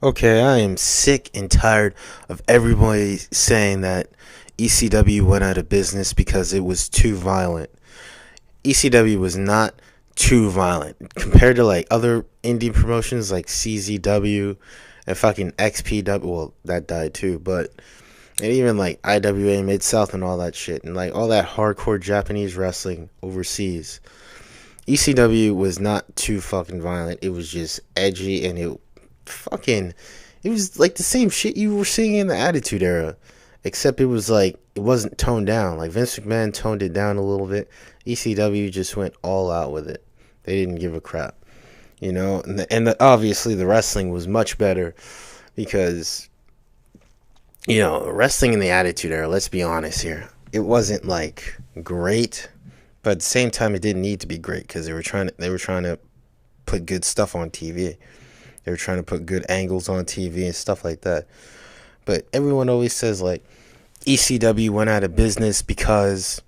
Okay, I am sick and tired of everybody saying that ECW went out of business because it was too violent. ECW was not too violent compared to like other indie promotions like CZW and fucking XPW. Well, that died too, but and even like IWA Mid South and all that shit and like all that hardcore Japanese wrestling overseas. ECW was not too fucking violent. It was just edgy and fucking it was like the same shit you were seeing in the Attitude Era, except it was like it wasn't toned down. Like Vince McMahon toned it down a little bit. ECW just went all out with it. They didn't give a crap, obviously the wrestling was much better because wrestling in the Attitude Era. Let's be honest here, it wasn't like great, but at the same time, it didn't need to be great because they were trying to put good stuff on TV. They were trying to put good angles on TV and stuff like that. But everyone always says like ECW went out of business because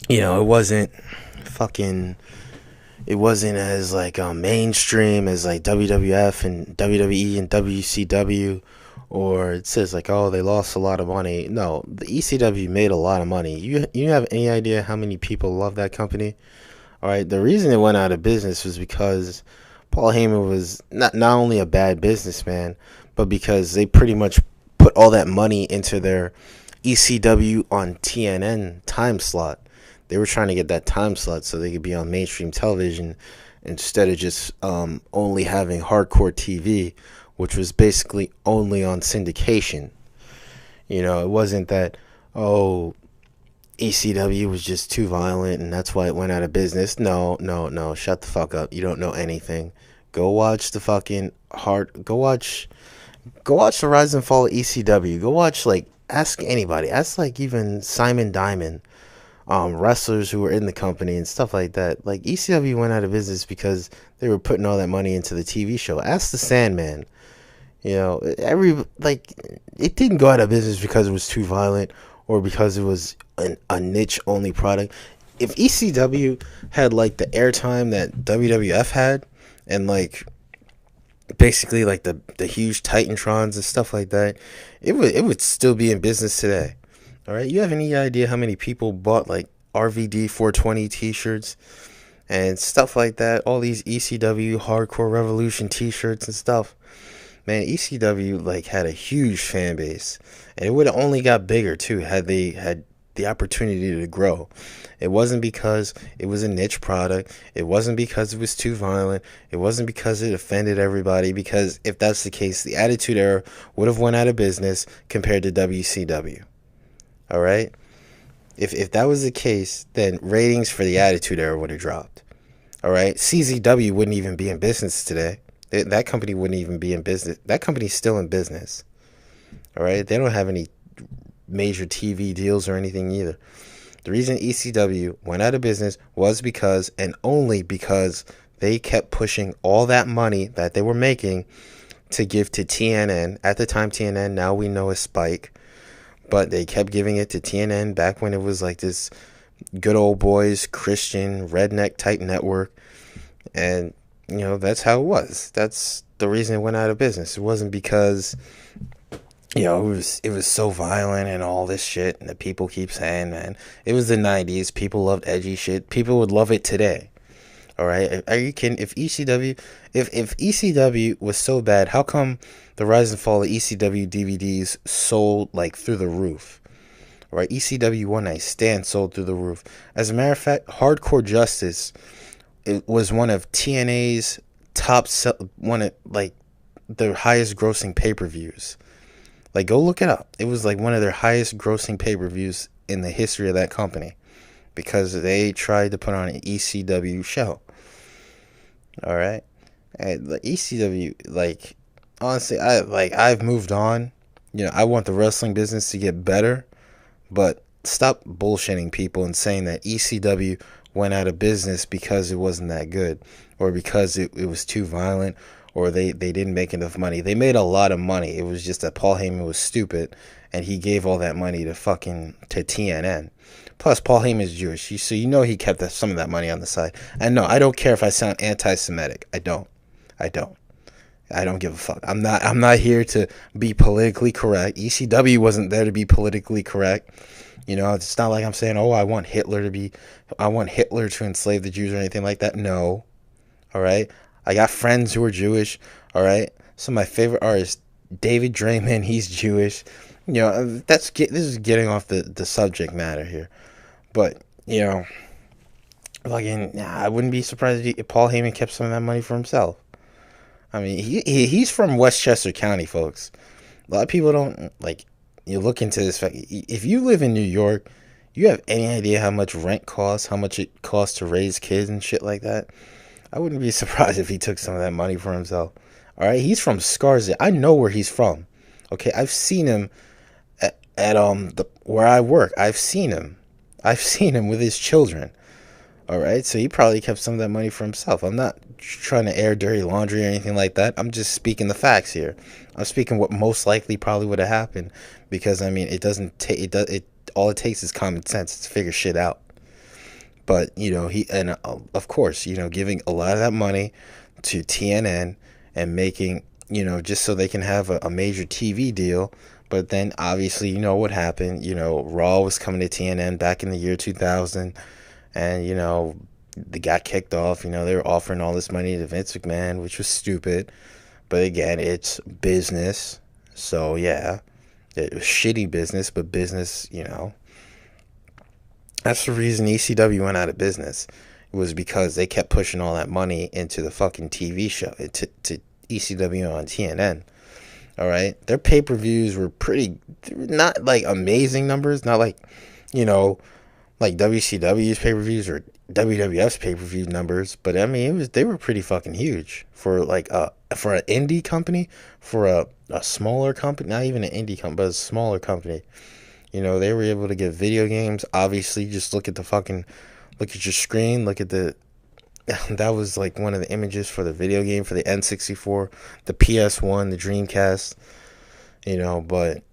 it wasn't as like mainstream as like WWF and WWE and WCW, or it says like, oh, they lost a lot of money. No, the ECW made a lot of money. You have any idea how many people love that company? All right, the reason it went out of business was because Paul Heyman was not only a bad businessman, but because they pretty much put all that money into their ECW on TNN time slot. They were trying to get that time slot so they could be on mainstream television instead of just only having hardcore TV, which was basically only on syndication. It wasn't that, oh, ECW was just too violent and that's why it went out of business. No, shut the fuck up. You don't know anything. Go watch the fucking go watch the rise and fall of ECW. Go watch, like, ask anybody. Ask like even Simon Diamond, wrestlers who were in the company and stuff like that. Like ECW went out of business because they were putting all that money into the TV show. Ask the Sandman. It didn't go out of business because it was too violent or because it was a niche only product. If ECW had like the airtime that WWF had, and like basically like the huge Titantrons and stuff like that, it would still be in business today. All right, you have any idea how many people bought like RVD 420 T-shirts and stuff like that? All these ECW Hardcore Revolution T-shirts and stuff. Man, ECW like had a huge fan base, and it would have only got bigger too had they had the opportunity to grow. It wasn't because it was a niche product. It wasn't because it was too violent. It wasn't because it offended everybody. Because if that's the case, the Attitude Era would have went out of business compared to WCW. All right? If that was the case, then ratings for the Attitude Era would have dropped. All right? CZW wouldn't even be in business today. That company wouldn't even be in business. That company's still in business. All right? They don't have any major TV deals or anything either. The reason ECW went out of business was because, and only because, they kept pushing all that money that they were making to give to TNN. At the time, TNN, now we know is Spike. But they kept giving it to TNN back when it was like this good old boys, Christian, redneck type network. And, that's how it was. That's the reason it went out of business. It wasn't because it was so violent and all this shit, and the people keep saying, man, it was the 90s. People loved edgy shit. People would love it today. All right, are you kidding? If ECW was so bad, how come the rise and fall of ECW DVDs sold like through the roof? All right, ECW One Night Stand sold through the roof. As a matter of fact, Hardcore Justice, it was one of TNA's one of like their highest grossing pay-per-views. Like, go look it up. It was like one of their highest grossing pay-per-views in the history of that company because they tried to put on an ECW show. All right, and the ECW, like, honestly, I've moved on. I want the wrestling business to get better, but stop bullshitting people and saying that ECW went out of business because it wasn't that good or because it was too violent, or they didn't make enough money. They made a lot of money. It was just that Paul Heyman was stupid, and he gave all that money to TNN. Plus, Paul Heyman is Jewish, so he kept some of that money on the side. And no, I don't care if I sound anti-Semitic. I don't. I don't give a fuck. I'm not here to be politically correct. ECW wasn't there to be politically correct. You know, it's not like I'm saying, "Oh, I want Hitler to enslave the Jews" or anything like that. No. All right? I got friends who are Jewish, all right? Some of my favorite artists, David Draymond, he's Jewish. You know, this is getting off the subject matter here. But, you know, fucking, I wouldn't be surprised if Paul Heyman kept some of that money for himself. I mean, he's from Westchester County, folks. A lot of people don't, like, you look into this fact. If you live in New York, you have any idea how much rent costs, how much it costs to raise kids and shit like that? I wouldn't be surprised if he took some of that money for himself. All right, he's from Scarsdale. I know where he's from. Okay, I've seen him at where I work. I've seen him. I've seen him with his children. All right, so he probably kept some of that money for himself. I'm not trying to air dirty laundry or anything like that. I'm just speaking the facts here. I'm speaking what most likely probably would have happened, because I mean, it doesn't take it. All it takes is common sense to figure shit out. But you know, of course, you know, giving a lot of that money to TNN and making, you know, just so they can have a major TV deal. But then obviously, you know what happened. You know, Raw was coming to TNN back in the year 2000. And, you know, they got kicked off. You know, they were offering all this money to Vince McMahon, which was stupid. But again, it's business. So, yeah, it was shitty business, but business, you know. That's the reason ECW went out of business. It was because they kept pushing all that money into the fucking TV show, to ECW on TNN. All right? Their pay-per-views were not like amazing numbers, not like, you know, like WCW's pay-per-views or WWF's pay-per-view numbers, but I mean, they were pretty fucking huge for like for an indie company, for a smaller company, not even an indie company, but a smaller company. You know, they were able to get video games. Obviously, just look at your screen, look at that was like one of the images for the video game for the N64, the PS1, the Dreamcast. You know, but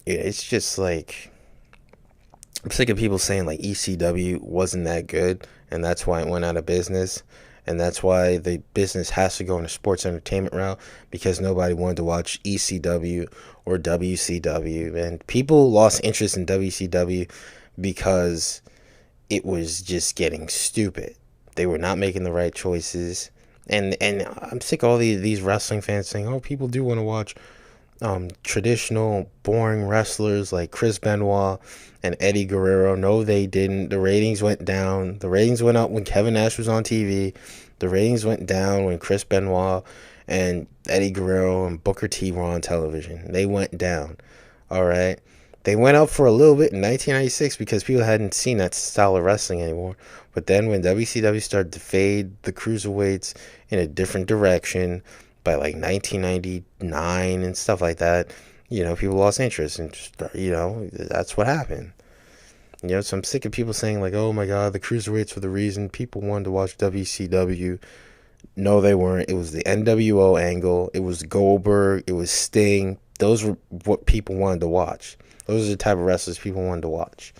it's just like, I'm sick of people saying like ECW wasn't that good and that's why it went out of business, and that's why the business has to go in a sports entertainment route, because nobody wanted to watch ECW or WCW, and people lost interest in WCW because it was just getting stupid. They were not making the right choices, and I'm sick of all these wrestling fans saying, "Oh, people do want to watch traditional, boring wrestlers like Chris Benoit and Eddie Guerrero." No, they didn't. The ratings went down. The ratings went up when Kevin Nash was on TV. The ratings went down when Chris Benoit and Eddie Guerrero and Booker T were on television. They went down. All right. They went up for a little bit in 1996 because people hadn't seen that style of wrestling anymore. But then when WCW started to fade the cruiserweights in a different direction, by like 1999 and stuff like that, you know, people lost interest, and just, you know, that's what happened. You know, so I'm sick of people saying like, "Oh my God, the cruiserweights were the reason people wanted to watch WCW." No, they weren't. It was the NWO angle. It was Goldberg. It was Sting. Those were what people wanted to watch. Those are the type of wrestlers people wanted to watch.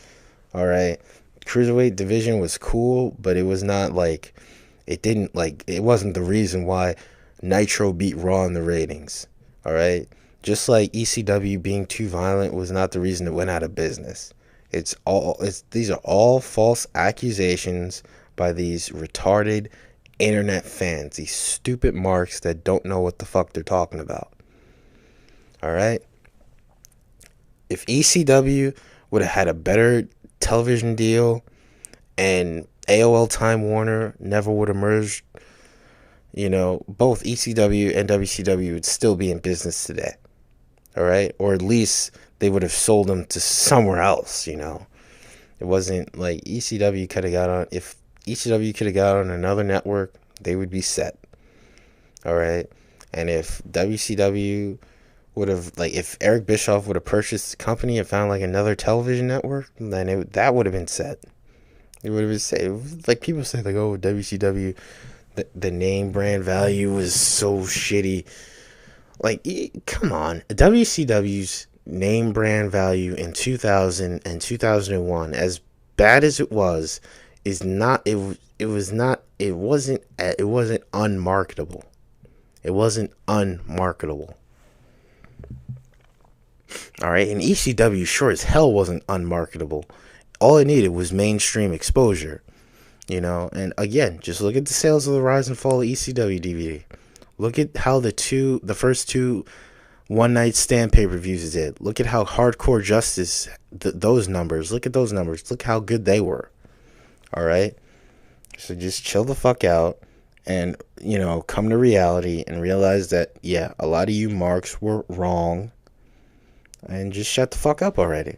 All right, cruiserweight division was cool, but it was not like, it wasn't the reason why Nitro beat Raw in the ratings. All right, just like ECW being too violent was not the reason it went out of business. These are all false accusations by these retarded internet fans, these stupid marks that don't know what the fuck they're talking about. All right, if ECW would have had a better television deal and AOL Time Warner never would have merged, you know, both ECW and WCW would still be in business today. All right, or at least they would have sold them to somewhere else. You know, it wasn't like ECW could have got on. If ECW could have got on another network, they would be set. All right, and if WCW would have, like, if Eric Bischoff would have purchased the company and found like another television network, then that would have been set. It would have been set. Like, people say like, "Oh, WCW, the name brand value was so shitty." Like, come on. WCW's name brand value in 2000 and 2001, as bad as it was, is not, it wasn't unmarketable. It wasn't unmarketable. All right, and ECW sure as hell wasn't unmarketable. All it needed was mainstream exposure, you know. And again, just look at the sales of the Rise and Fall of ECW DVD. Look at how the first two One Night Stand pay-per-views did. Look at how Hardcore Justice, those numbers. Look at those numbers. Look how good they were. All right, so just chill the fuck out, and come to reality and realize that yeah, a lot of you marks were wrong, and just shut the fuck up already.